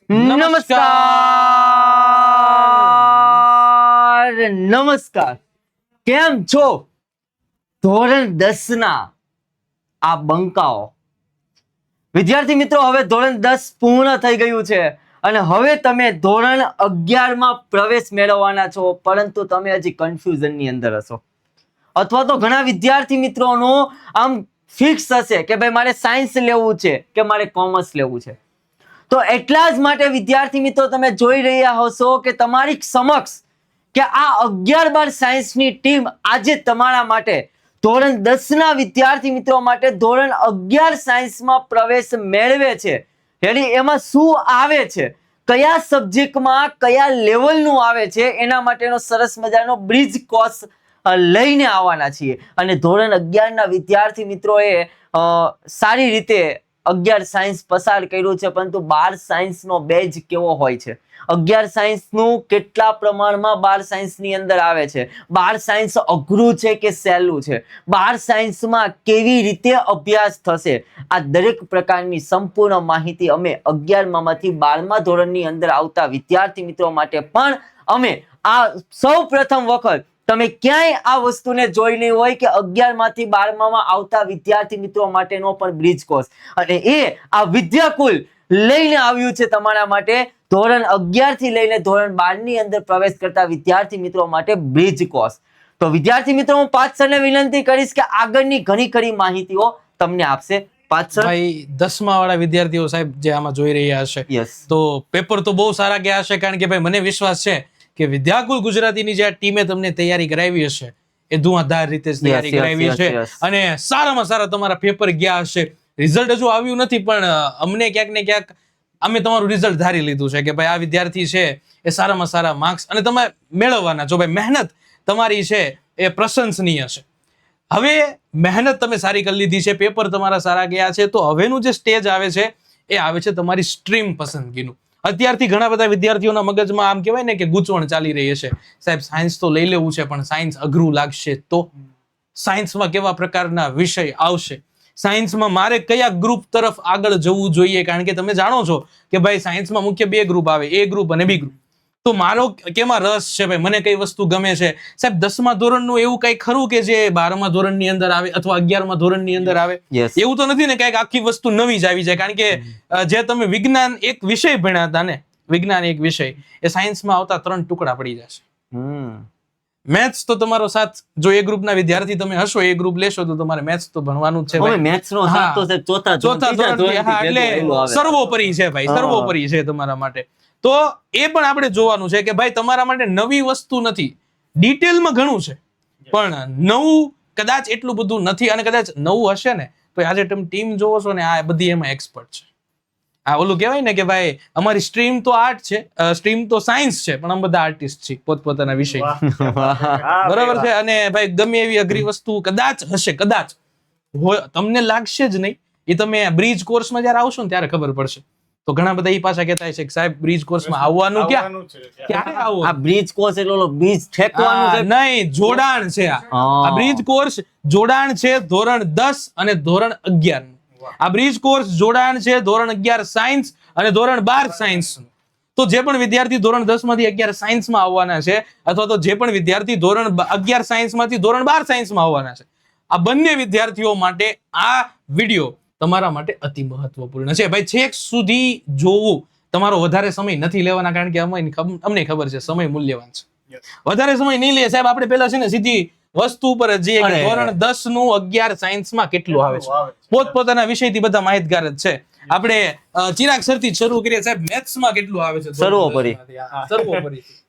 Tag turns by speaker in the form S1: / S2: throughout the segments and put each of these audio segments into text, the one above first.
S1: નમસ્કાર. કેમ છો ધોરણ 10 ના આ બંકાઓ? વિદ્યાર્થી મિત્રો, હવે ધોરણ 10 પૂર્ણ થઈ ગયું છે અને હવે તમે ધોરણ 11 માં પ્રવેશ મેળવવાના છો, પરંતુ તમે હજી કન્ફ્યુઝન ની અંદર હશો. અથવા તો ઘણા વિદ્યાર્થી મિત્રોનો આમ ફિક્સ હશે કે ભાઈ મારે સાયન્સ લેવું છે કે મારે કોમર્સ લેવું છે. તો એટલા જ માટે વિદ્યાર્થી મિત્રો તમે જોઈ રહ્યા હશો કે તમારી સમક્ષ કે આ 11-12 સાયન્સની ટીમ આજે તમારા માટે ધોરણ 10 ના વિદ્યાર્થી મિત્રો માટે ધોરણ 11 સાયન્સમાં પ્રવેશ મેળવે છે. એટલે એમાં શું આવે છે, કયા સબ્જેક્ટમાં કયા લેવલનું આવે છે, એના માટેનો સરસ મજાનો બ્રિજ કોર્સ લઈને આવવાના છીએ. અને ધોરણ 11 ના વિદ્યાર્થી મિત્રોએ સારી રીતે 11 સાયન્સ પસાર કર્યું છે, પરંતુ 12 સાયન્સનો બેઝ કેવો હોય છે, 11 સાયન્સનું કેટલા પ્રમાણમાં 12 સાયન્સની અંદર આવે છે, 12 સાયન્સ અઘરું છે કે સહેલું છે, 12 સાયન્સમાં કેવી રીતે અભ્યાસ થશે, આ દરેક પ્રકારની સંપૂર્ણ માહિતી અમે 11માંથી 12મા ધોરણની અંદર આવતા વિદ્યાર્થી મિત્રો માટે પણ અમે આ સૌ પ્રથમ વખત તમે ક્યાંય આ વસ્તુને જોઈ નહીં હોય કે 11માંથી 12માં આવતા વિદ્યાર્થી મિત્રો માટેનો પણ બ્રિજ કોર્સ, અને એ આ વિદ્યાકુલ લઈને આવ્યું છે તમારા માટે ધોરણ 11 થી લઈને ધોરણ 12 ની અંદર પ્રવેશ કરતા વિદ્યાર્થી મિત્રો માટે બ્રિજ કોર્સ. તો વિદ્યાર્થી મિત્રો, હું પાર્થ સરને વિનંતી કરીશ કે આગળની ઘણી ખરી માહિતીઓ તમને આપશે. પાર્થ સર,
S2: ભાઈ 10મા વાળા વિદ્યાર્થીઓ સાહેબ જે આમાં જોઈ રહ્યા હશે, તો પેપર તો બહુ સારા ગયા હશે, કારણ કે ભાઈ મને વિશ્વાસ છે કે વિદ્યાકુલ ગુજરાતીની જે ટીમે તમને તૈયારી કરાવી હશે એ ધુઆધાર રીતે તૈયારી કરાવી છે, અને સારામાં સારા તમારા પેપર ગયા હશે. રિઝલ્ટ હજુ આવ્યું નથી, પણ અમને ક્યાંક ને ક્યાંક અમે તમારું રિઝલ્ટ ધારી લીધું છે કે ભાઈ આ વિદ્યાર્થી છે એ સારામાં સારા માર્ક્સ અને તમે મેળવવાના છો. ભાઈ મહેનત તમારી છે એ પ્રશંસનીય છે. હવે મહેનત તમે સારી કરી લીધી છે, પેપર તમારા સારા ગયા છે, તો હવેનું જે સ્ટેજ આવે છે એ આવે છે તમારી સ્ટ્રીમ પસંદગીનું. અત્યારથી ઘણા બધા વિદ્યાર્થીઓના મગજમાં આમ કહેવાય ને કે ગૂંચવણ ચાલી રહી છે, સાહેબ સાયન્સ તો લઈ લેવું છે પણ સાયન્સ અઘરું લાગશે, તો સાયન્સમાં કેવા પ્રકારના વિષય આવશે, સાયન્સમાં મારે કયા ગ્રુપ તરફ આગળ જવું જોઈએ, કારણ કે તમે જાણો છો કે ભાઈ સાયન્સમાં મુખ્ય 2 ગ્રુપ આવે, એ ગ્રુપ અને બી ગ્રુપ. તો મારો કેમાં રસ છે, ભાઈ મને કઈ વસ્તુ ગમે છે. સાહેબ 10મા ધોરણનું એવું કઈ ખરું કે જે 12મા ધોરણની અંદર આવે અથવા 11મા ધોરણની અંદર આવે? એવું તો નથી ને કઈક આખી વસ્તુ નવી જ આવી જાય, કારણ કે જે તમે વિજ્ઞાન એક વિષય ભણ્યા હતા ને, વિજ્ઞાન એક વિષય, એ સાયન્સમાં આવતા 3 ટુકડા પડી જશે. મેથ્સ તો તમારો સાથ, જો એ ગ્રુપના વિદ્યાર્થી તમે હશો, એ ગ્રુપ લેશો તો તમારે મેથ્સ તો ભણવાનું જ છે.
S1: મેથ્સનો સાથ તો ચોથા ધોરણથી,
S2: એટલે સર્વોપરી છે ભાઈ, સર્વોપરી છે તમારા માટે. તો એ પણ આપણે જોવાનું છે કે ભાઈ તમારા માટે નવી વસ્તુ નથી, ડિટેલમાં ઘણું છે પણ નવું કદાચ એટલું બધું નથી, અને કદાચ નવું હશે ને તો આજે તમે ટીમ જોવો છો ને આ બધી એમાં એક્સપર્ટ છે. આ ઓલું કહેવાય ને કે ભાઈ અમારી સ્ટ્રીમ તો આર્ટ છે, સ્ટ્રીમ તો સાયન્સ છે, પણ અમે બધા આર્ટિસ્ટ છીએ પોતપોતાના વિષય. બરાબર છે. અને ભાઈ ગમે એવી અઘરી વસ્તુ કદાચ હશે, કદાચ તમને લાગશે જ નહીં, એ તમે બ્રિજ કોર્સમાં જયારે આવશો ને ત્યારે ખબર પડશે. તો ઘણા બધા એ પાછા કહેતા છે કે સાહેબ બ્રિજ કોર્સમાં આવવાનું ક્યારે આવવાનું?
S1: આ બ્રિજ કોર્સ એટલે બ્રિજ ઠેકવાનું છે
S2: નહીં, જોડાણ છે. આ બ્રિજ કોર્સ જોડાણ છે ધોરણ 10 અને ધોરણ 11 નું. આ બ્રિજ કોર્સ જોડાણ છે ધોરણ 11 સાયન્સ અને ધોરણ 12 સાયન્સ. તો જે પણ વિદ્યાર્થી ધોરણ 10 માંથી 11 સાયન્સમાં આવવાના છે, અથવા તો જે પણ વિદ્યાર્થી ધોરણ 11 સાયન્સમાંથી ધોરણ 12 સાયન્સમાં આવવાના છે, આ બંને વિદ્યાર્થીઓ માટે આ વિડીયો તમારા માટે અતિ મહત્વપૂર્ણ છે. ભાઈ છેક સુધી જોવું, તમારો વધારે સમય નથી લેવાના, કારણ કે અમને ખબર છે સમય મૂલ્યવાન છે. વધારે સમય નહીં લે સાહેબ, આપણે પેલા છે ને સીધી વસ્તુ ઉપર જઈએ કે ધોરણ 10 નું 11 સાયન્સમાં કેટલું આવે છે. પોતપોતાના વિષયથી બધા માહિતગાર જ છે. આપણે ચિરાગ સરથી શરૂ કરીએ. સાહેબ મેથ્સમાં કેટલું આવે છે?
S1: સર્વોપરી.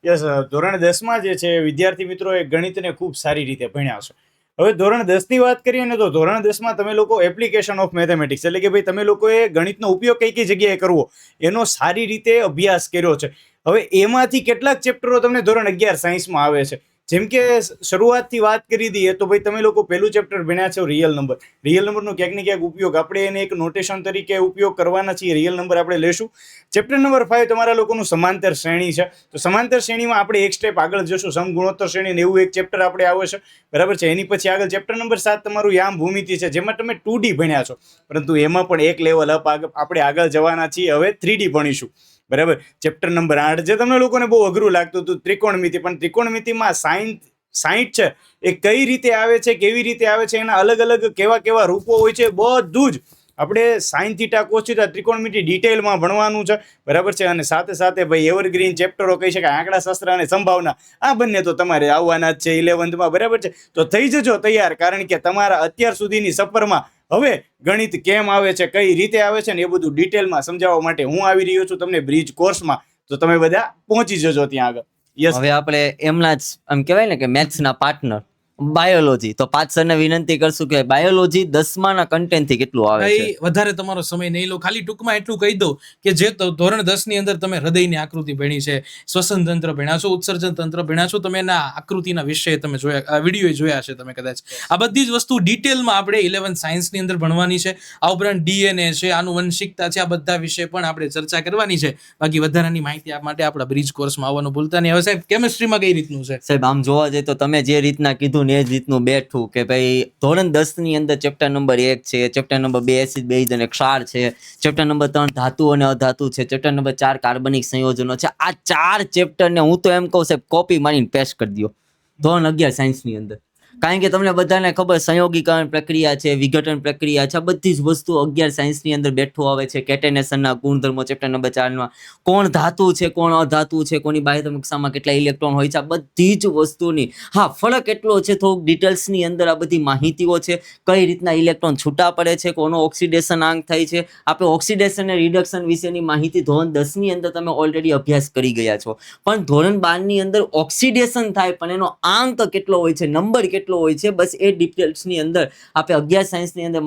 S3: યસ, ધોરણ 10માં જે છે વિદ્યાર્થી મિત્રો એ ગણિતને ખૂબ સારી રીતે ભણ્યા છે. હવે ધોરણ 10 ની વાત કરીએ ને, તો ધોરણ 10માં તમે લોકો એપ્લિકેશન ઓફ મેથેમેટિક્સ, એટલે કે ભાઈ તમે લોકોએ ગણિતનો ઉપયોગ કઈ કઈ જગ્યાએ કરવો એનો સારી રીતે અભ્યાસ કર્યો છે. હવે એમાંથી કેટલાક ચેપ્ટરો તમને ધોરણ 11 સાયન્સમાં આવે છે. જેમ કે શરૂઆતથી વાત કરી દઈએ તો ભાઈ તમે લોકો પહેલું ચેપ્ટર ભણ્યા છો રિયલ નંબર. રિયલ નંબરનો ક્યાંક ને ક્યાંક ઉપયોગ આપણે એને એક નોટેશન તરીકે ઉપયોગ કરવાના છીએ. રિયલ નંબર આપણે લેશું. ચેપ્ટર નંબર 5 તમારા લોકોનું સમાંતર શ્રેણી છે. તો સમાંતર શ્રેણીમાં આપણે એક સ્ટેપ આગળ જશું. સમગુણોત્તર શ્રેણી ને એવું એક ચેપ્ટર આપણે આવે છે, બરાબર છે. એની પછી આગળ ચેપ્ટર નંબર 7 તમારું યામ ભૂમિતિ છે, જેમાં તમે 2D ભણ્યા છો, પરંતુ એમાં પણ એક લેવલ અપ આપણે આગળ જવાના છીએ. હવે 3D ભણીશું. બરાબર. ચેપ્ટર નંબર 8 જે તમને લોકોને બહુ અઘરું લાગતું હતું, ત્રિકોણમિતિ, પણ ત્રિકોણમિતિમાં સાઈન 60 છે એ કઈ રીતે આવે છે, કેવી રીતે આવે છે, એના અલગ અલગ કેવા કેવા રૂપો હોય છે, બધું જ આપણે સાઈન થીટા કોસ થીટા ત્રિકોણમિતિ ડિટેલમાં ભણવાનું છે, બરાબર છે. અને સાથે સાથે ભાઈ એવરગ્રીન ચેપ્ટરો કહી શકાય, આંકડાશાસ્ત્ર અને સંભાવના, આ બંને તો તમારે આવવાના જ છે 11th માં, બરાબર છે. તો થઈ જજો તૈયાર, કારણ કે તમારા અત્યાર સુધીની સફરમાં હવે ગણિત કેમ આવે છે, કઈ રીતે આવે છે ને એ બધું ડિટેલમાં સમજાવવા માટે હું આવી રહ્યો છું તમને બ્રિજ કોર્સમાં. તો તમે બધા પહોંચી જજો ત્યાં આગળ. યસ.
S1: હવે આપણે એમના જ આમ કહેવાય ને કે મેથ્સ ના પાર્ટનર બાયોલોજી, તો પાંચ સરને વિનંતી કરશું કે બાયોલોજી 10મા ના કન્ટેન્ટ થી કેટલું આવે છે.
S2: ભાઈ વધારે તમારો સમય નહીં લો, ખાલી ટૂંકમાં એટલું કહી દઉં કે જે ધોરણ 10 ની અંદર તમે હૃદયની આકૃતિ ભણી છે, શ્વસન તંત્ર ભણ્યા છો, ઉત્સર્જન તંત્ર ભણ્યા છો, તમે એના આકૃતિના વિષય તમે જોયા, વિડીયો જોયા છે તમે કદાચ. આ બધી જ વસ્તુ ડિટેલમાં આપણે 11th સાયન્સ ની અંદર ભણવાની છે. આ ઉપરાંત ડીએનએ છે, આનુવંશિકતા છે, આ બધા વિષય પણ આપણે ચર્ચા કરવાની છે. બાકી વધારાની માહિતી આપવા માટે આપણા બ્રિજ કોર્સમાં આવવાનું ભૂલતા નહીં. હવે સાહેબ કેમિસ્ટ્રીમાં કઈ રીતનું છે?
S1: સાહેબ આમ જોવા જઈએ તો તમે જે રીતના કીધું ને એ જ રીતનું બેઠું કે ભાઈ ધોરણ 10 ની અંદર ચેપ્ટર નંબર 1 છે, ચેપ્ટર નંબર 2 એસિડ બેઝ અને ક્ષાર છે, ચેપ્ટર નંબર 3 ધાતુ અને અધાતુ છે, ચેપ્ટર નંબર 4 કાર્બનિક સંયોજનો છે. આ 4 ચેપ્ટર ને હું તો એમ કહું સાહેબ કોપી મારીને પેસ્ટ કરી દો ધોરણ 11 સાયન્સ ની અંદર. કારણ કે તમને બધાને ખબર સંયોગીકરણ પ્રક્રિયા છે, વિઘટન પ્રક્રિયા છે, આ બધી જ વસ્તુ 11 સાયન્સ ની અંદર બેઠું આવે છે. કેટેનેશનના ગુણધર્મો ચેપ્ટર નંબર 4 માં, કોણ ધાતુ છે, કોણ અધાતુ છે, કોની બાહ્યતમ કક્ષામાં કેટલા ઇલેક્ટ્રોન હોય છે, આ બધી જ વસ્તુની હા ફરક એટલો છે થોડુંક ડિટેલ્સ ની અંદર આ બધી માહિતીઓ છે. કઈ રીતના ઇલેક્ટ્રોન છૂટા પડે છે, કોનો ઓક્સિડેશન આંક થાય છે, આપણે ઓક્સિડેશન અને રિડક્શન વિશેની માહિતી ધોરણ 10 ની અંદર તમે ઓલરેડી અભ્યાસ કરી ગયા છો. પણ ધોરણ 12 ની અંદર ઓક્સિડેશન થાય પણ એનો આંક કેટલો હોય છે, નંબર કેટલો હોય છે, બસ એ ડિટેલ્સ ની અંદર આપણે 11 સાયન્સ ની અંદર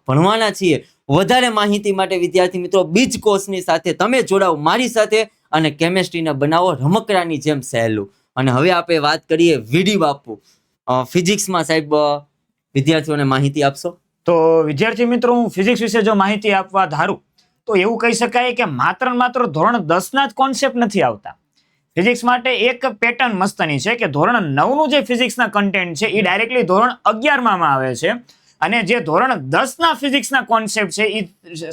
S1: ભણવાના છીએ. વધારે માહિતી માટે વિદ્યાર્થી મિત્રો બીજ કોર્સની સાથે તમે જોડાઓ મારી સાથે અને કેમેસ્ટ્રીને બનાવો રમકડાની જેમ સહેલું. અને હવે આપણે વાત કરીએ વીડી બાપુ, ફિઝિક્સમાં સાહેબ વિદ્યાર્થીઓને માહિતી આપશો?
S4: તો વિદ્યાર્થી મિત્રો, હું ફિઝિક્સ વિશે જો માહિતી આપવા ધારું તો એવું કહી શકાય કે માત્ર ને માત્ર ધોરણ 10 ના જ કોન્સેપ્ટ નથી આવતા. ફિઝિક્સ માટે એક પેટર્ન મસ્તની છે કે ધોરણ 9 નું જે ફિઝિક્સના કન્ટેન્ટ છે એ ડાયરેક્ટલી ધોરણ 11 માં આવે છે, અને જે ધોરણ 10 ના ફિઝિક્સના કોન્સેપ્ટ છે એ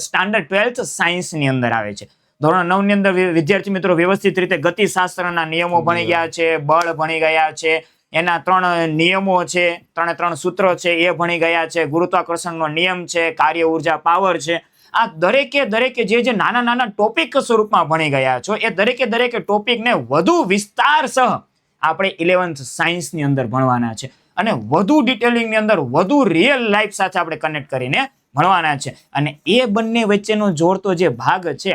S4: સ્ટાન્ડર્ડ 12th સાયન્સ ની અંદર આવે છે. ધોરણ 9 ની અંદર વિદ્યાર્થી મિત્રો વ્યવસ્થિત રીતે ગતિશાસ્ત્રના નિયમો ભણી ગયા છે, બળ ભણી ગયા છે, એના 3 નિયમો છે, 3 સૂત્રો છે એ ભણી ગયા છે, ગુરુત્વાકર્ષણનો નિયમ છે, કાર્ય ઉર્જા પાવર છે. આ દરેકે જે નાના નાના ટોપિક સ્વરૂપમાં ભણી ગયા છો એ દરેકે ટોપિકને વધુ વિસ્તાર સહ આપણે 11th સાયન્સ ની અંદર ભણવાના છે, અને વધુ ડિટેલિંગ ની અંદર વધુ રિયલ લાઈફ સાથે આપણે કનેક્ટ કરીને ભણવાના છે. અને એ બંને વચ્ચેનો જોડતો જે ભાગ છે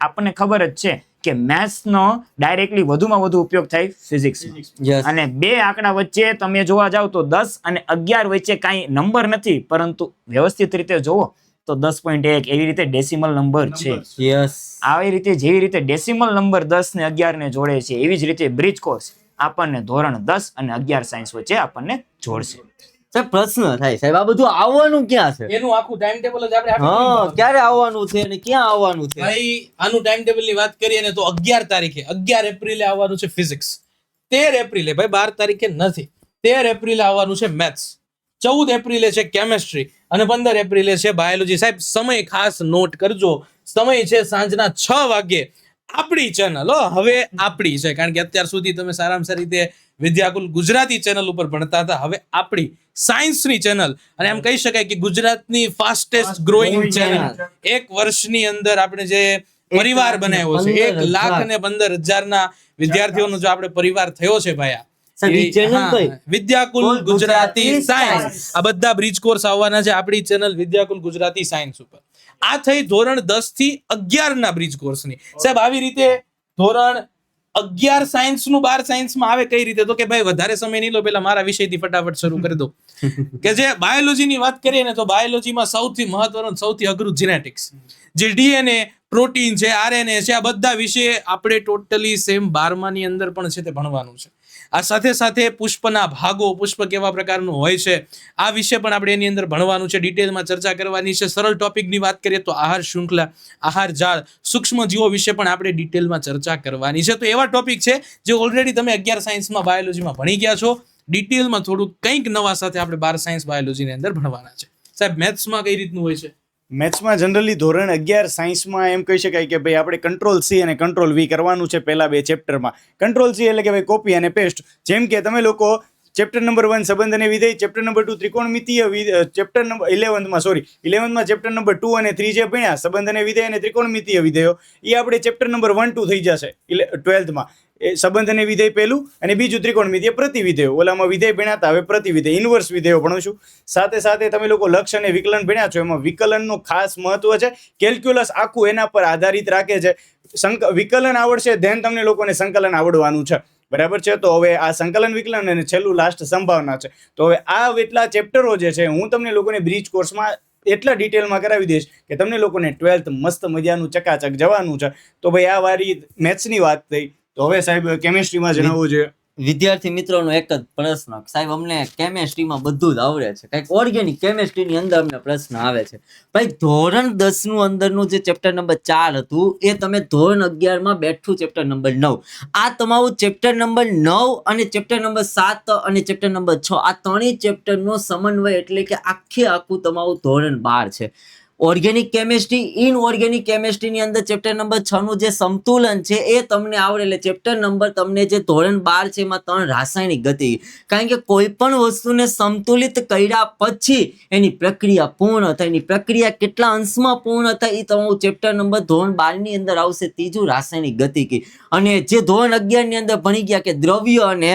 S4: આપણને ખબર જ છે કે મેથ્સ નો ડાયરેક્ટલી વધુમાં વધુ ઉપયોગ થાય ફિઝિક્સમાં. અને બે આંકડા વચ્ચે તમે જોવા જાવ તો 10 અને 11 વચ્ચે કાંઈ નંબર નથી, પરંતુ વ્યવસ્થિત રીતે જોવો તો 10.1 એવી રીતે ડેસિમલ નંબર છે. આવી રીતે જેવી રીતે ડેસિમલ નંબર 10 ને 11 ને જોડે છે એવી જ રીતે બ્રિજ કોર્સ આપણને ધોરણ 10 અને 11 સાયન્સ વચ્ચે આપણને જોડશે.
S1: સાહેબ પ્રશ્ન થાય સાહેબ આ બધું આવવાનું ક્યાં છે?
S2: એનું આખું ટાઈમ ટેબલ જ આપણે
S1: હા, ક્યારે આવવાનું છે અને ક્યાં આવવાનું છે?
S2: ભાઈ આનું ટાઈમ ટેબલ ની વાત કરીએ ને તો 11 તારીખે 11 એપ્રિલે આવવાનું છે ફિઝિક્સ, 13 એપ્રિલે ભાઈ 12 તારીખે નથી, 13 એપ્રિલે આવવાનું છે મેથ્સ, 14 એપ્રિલે છે કેમેસ્ટ્રી અને 15 એપ્રિલે છે બાયોલોજી. સાહેબ સમય ખાસ નોટ કરજો, સમય છે સાંજના 6 વાગે. આપણી ચેનલ હવે આપણી છે, કારણ કે અત્યાર સુધી તમે સારામાં સારી રીતે વિદ્યાકુલ ગુજરાતી ચેનલ ઉપર ભણતા હતા, હવે આપણી સાયન્સની ચેનલ, અને એમ કહી શકાય કે ગુજરાતની ફાસ્ટેસ્ટ ગ્રોઈંગ ચેનલ. 1 વર્ષની અંદર આપણે જે પરિવાર બનાવ્યો છે, 1,15,000 ના વિદ્યાર્થીઓનો જો આપણે પરિવાર થયો છે ભાઈ, વિદ્યાકુલ ગુજરાતી સાયન્સ, આ બધા બ્રિજ કોર્સ આવવાના છે આપણી ચેનલ વિદ્યાકુલ ગુજરાતી સાયન્સ ઉપર. આ થઈ ધોરણ 10 થી 11 ના બ્રિજ કોર્સની. સાહેબ આવી રીતે ધોરણ 11 સાયન્સ નું 12 સાયન્સમાં આવે કઈ રીતે? તો કે ભાઈ વધારે સમય નહીં લો, પેલા મારા વિષયથી ફટાફટ શરૂ કરી દો કે જે બાયોલોજી ની વાત કરીએ ને તો બાયોલોજીમાં સૌથી મહત્વનું સૌથી અઘરું જીનેટિક્સ, જે ડીએનએ, પ્રોટીન છે, આરએનએ છે, આ બધા વિશે આપણે ટોટલી સેમ 12મા ની અંદર પણ છે તે ભણવાનું છે. આ સાથે સાથે પુષ્પના ભાગો, પુષ્પ કેવા પ્રકારનું હોય છે, આ વિશે પણ આપણે એની અંદર ભણવાનું છે, ડિટેલમાં ચર્ચા કરવાની છે. સરળ ટોપિકની વાત કરીએ તો આહાર શૃંખલા, આહાર જાળ, સૂક્ષ્મ જીવો વિશે પણ આપણે ડિટેલમાં ચર્ચા કરવાની છે. તો એવા ટોપિક છે જે ઓલરેડી તમે 11 સાયન્સમાં બાયોલોજીમાં ભણી ગયા છો. ડિટેલમાં થોડું કંઈક નવા સાથે આપણે 12 સાયન્સ બાયોલોજીની અંદર ભણવાના છે. સાહેબ મેથ્સમાં કઈ રીતનું હોય છે?
S3: મેથ્સમાં જનરલી ધોરણ 11 સાયન્સમાં એમ કહી શકાય કે ભાઈ આપણે કંટ્રોલ સી અને કંટ્રોલ વી કરવાનું છે પહેલા 2 ચેપ્ટરમાં. કંટ્રોલ સી એટલે કે ભાઈ કોપી અને પેસ્ટ. જેમ કે તમે લોકો ચેપ્ટર નંબર 1 સંબંધ અને વિધેય, ચેપ્ટર નંબર 2 ત્રિકોણમિતીય, ચેપ્ટર નંબર 11માં ચેપ્ટર નંબર 2 અને 3 જે ભણ્યા સંબંધ અને વિધેય અને ત્રિકોણમિતીય વિધેયો, એ આપણે ચેપ્ટર નંબર 1 2 થઈ જશે 12માં. એ સંબંધ અને વિધેય પહેલું અને બીજું ત્રિકોણમિતીય પ્રતિવિધેયો. ઓલામાં વિધેય ભણ્યા હતા, હવે પ્રતિવિધેય ઇન્વર્સ વિધેયો ભણશું. સાથે સાથે તમે લોકો લક્ષ અને વિકલન ભણ્યા છો, એમાં વિકલનનું ખાસ મહત્વ છે. કેલ્ક્યુલસ આખું એના પર આધારિત રાખે છે. વિકલન આવડશે ધેન તમને લોકોને સંકલન આવડવાનું છે, બરાબર છે. તો હવે આ સંકલન વિકલન અને છેલ્લું લાસ્ટ સંભાવના છે. તો હવે આ એટલા ચેપ્ટરો જે છે હું તમને લોકોને બ્રિજ કોર્સમાં એટલા ડિટેલમાં કરાવી દઈશ કે તમને લોકોને 12th મસ્ત મજાનું ચકાચક જવાનું છે. તો ભાઈ આ વારી મેથ્સની વાત થઈ. તો હવે સાહેબ કેમિસ્ટ્રીમાં જણાવવું જોઈએ.
S1: વિદ્યાર્થી મિત્રોનો એક જ પ્રશ્ન, સાહેબ અમને કેમેસ્ટ્રીમાં બધું જ આવડે છે, કંઈક ઓર્ગેનિક કેમેસ્ટ્રીની અંદર અમને પ્રશ્ન આવે છે. ભાઈ ધોરણ 10 નું અંદરનું જે ચેપ્ટર નંબર 4 હતું એ તમે ધોરણ 11માં બેઠું ચેપ્ટર નંબર 9, આ તમારું ચેપ્ટર નંબર 9 અને ચેપ્ટર નંબર 7 અને ચેપ્ટર નંબર 6 આ ત્રણેય ચેપ્ટરનો સમન્વય એટલે કે આખું તમારું ધોરણ 12 છે. ઓર્ગેનિક કેમેસ્ટ્રી, ઇનઓર્ગેનિક કેમેસ્ટ્રીની અંદર ચેપ્ટર નંબર 6 નું જે સમતુલન છે એ તમને આવડે. એટલે ચેપ્ટર નંબર તમને જે ધોરણ 12 છે એમાં 3 રાસાયણિક ગતિ, કારણ કે કોઈ પણ વસ્તુને સમતુલિત કર્યા પછી એની પ્રક્રિયા પૂર્ણ થાય, એની પ્રક્રિયા કેટલા અંશમાં પૂર્ણ થાય એ તમારું ચેપ્ટર નંબર ધોરણ 12 ની અંદર આવશે. ત્રીજું રાસાયણિક ગતિકી. અને જે ધોરણ 11 ની અંદર ભણી ગયા કે દ્રવ્ય અને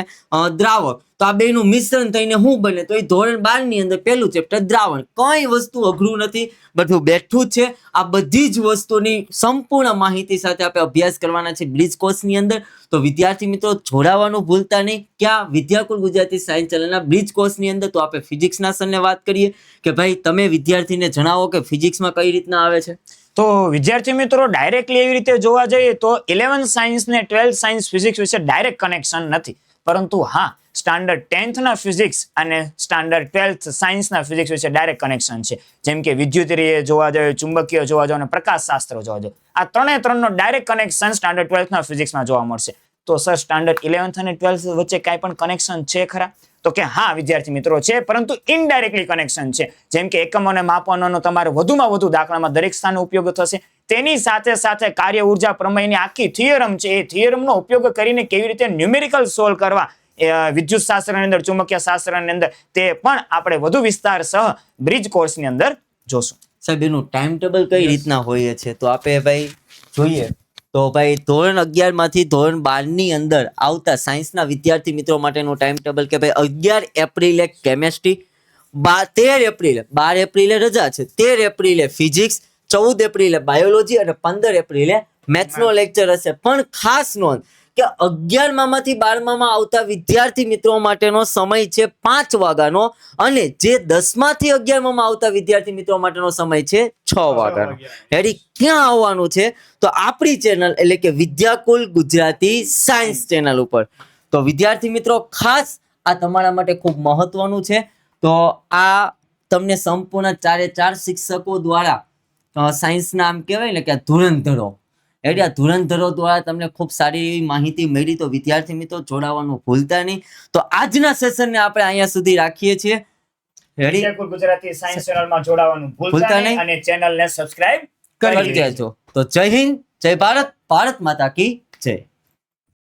S1: દ્રાવક, તો આ બેનું મિશ્રણ થઈને શું બને, તો એ ધોરણ 12 ની અંદર પહેલું ચેપ્ટર દ્રાવણ. કઈ વસ્તુ અઘરું નથી, બધું બેઠું જ છે. આ બધી જ વસ્તુની સંપૂર્ણ માહિતી સાથે આપણે અભ્યાસ કરવાના છે બ્રિજ કોર્સની અંદર. તો વિદ્યાર્થી મિત્રો જોડાવાનું ભૂલતા નહીં. ક્યાં? વિદ્યાકુલ ગુજરાતી સાયન્સ ચેનલના બ્રિજ કોર્સની અંદર. તો આપણે ફિઝિક્સના સરને વાત કરીએ કે ભાઈ તમે વિદ્યાર્થીને જણાવો કે ફિઝિક્સમાં કઈ રીતના આવે છે.
S4: તો વિદ્યાર્થી મિત્રો ડાયરેક્ટલી એવી રીતે જોવા જઈએ તો 11th સાયન્સ ને 12th સાયન્સ ફિઝિક્સ વિશે ડાયરેક્ટ કનેક્શન નથી, પરંતુ હા સ્ટાન્ડર્ડ 10th ના ફિઝિક્સ અને સ્ટાન્ડર્ડ 12th સાયન્સના ફિઝિક્સ વિશે ડાયરેક્ટ કનેક્શન છે. જેમ કે વિદ્યુતીય જોવા જોઈએ, ચુંબકીય જોવા જોઈએ અને પ્રકાશશાસ્ત્ર જોવા જોઈએ. આ ત્રણનો ડાયરેક્ટ કનેક્શન સ્ટાન્ડર્ડ 12th ના ફિઝિક્સમાં જોવા મળશે. તો સર સ્ટાન્ડર્ડ 11th અને 12th વચ્ચે કાંઈ પણ કનેક્શન છે ખરા? તો કે હા વિદ્યાર્થી મિત્રો છે, પરંતુ ઇનડાયરેક્ટલી કનેક્શન છે. જેમ કે એકમોને માપવાનો તમારે વધુમાં વધુ દાખલામાં દરેક સ્થાને ઉપયોગ થશે. તેની સાથે સાથે કાર્ય ઉર્જા પ્રમેયની આખી થિયરમ છે, એ થિયરમનો ઉપયોગ કરીને કેવી રીતે ન્યુમેરિકલ સોલ્વ કરવા વિદ્યુત શાસ્ત્રની અંદર, ચુંબકીય શાસ્ત્રની અંદર, તે પણ આપણે વધુ વિસ્તાર સહ બ્રિજ કોર્સની અંદર જોશું.
S1: સાહેબ એનું ટાઈમ ટેબલ કઈ રીતના હોય છે તો આપણે ભાઈ જોઈએ. તો ભાઈ ધોરણ 11 માંથી ધોરણ 12 ની અંદર આવતા સાયન્સના વિદ્યાર્થી મિત્રો માટેનું ટાઈમ ટેબલ કે ભાઈ 11 એપ્રિલે કેમેસ્ટ્રી, 12 એપ્રિલે રજા છે, 13 એપ્રિલે ફિઝિક્સ, 14 એપ્રિલે બાયોલોજી અને 15 એપ્રિલે મેથ્સનો લેક્ચર હશે. પણ ખાસ નોંધ કે 11 માંથી 12 આવતા વિદ્યાર્થી મિત્રો માટેનો સમય છે 5 વાગ્યાનો અને જે 10 માંથી 11 આવતા વિદ્યાર્થી મિત્રો માટેનો સમય છે 6 વાગ્યાનો. હેડી ક્યાં આવવાનું છે તો આપણી ચેનલ એટલે કે વિદ્યાકુલ ગુજરાતી સાયન્સ ચેનલ ઉપર. તો વિદ્યાર્થી મિત્રો ખાસ આ તમારા માટે ખૂબ મહત્વનું છે. તો આ તમને સંપૂર્ણ 4 શિક્ષકો દ્વારા સાયન્સના આમ કહેવાય ને કે ધુરંધરો એટલે આ ધુરંધરો દ્વારા તમને ખૂબ સારી એવી માહિતી મળી. તો વિદ્યાર્થી મિત્રો જોડાવાનું ભૂલતા નહીં. તો આજના સેશનને આપણે અહીંયા સુધી રાખીએ છીએ.
S4: વિદ્યાકુલ ગુજરાતી સાયન્સ ચેનલમાં જોડાવાનું ભૂલતા નહીં અને ચેનલને સબસ્ક્રાઇબ
S1: કરી દેજો. તો જય હિન્દ, જય ભારત, ભારત માતા કી જય.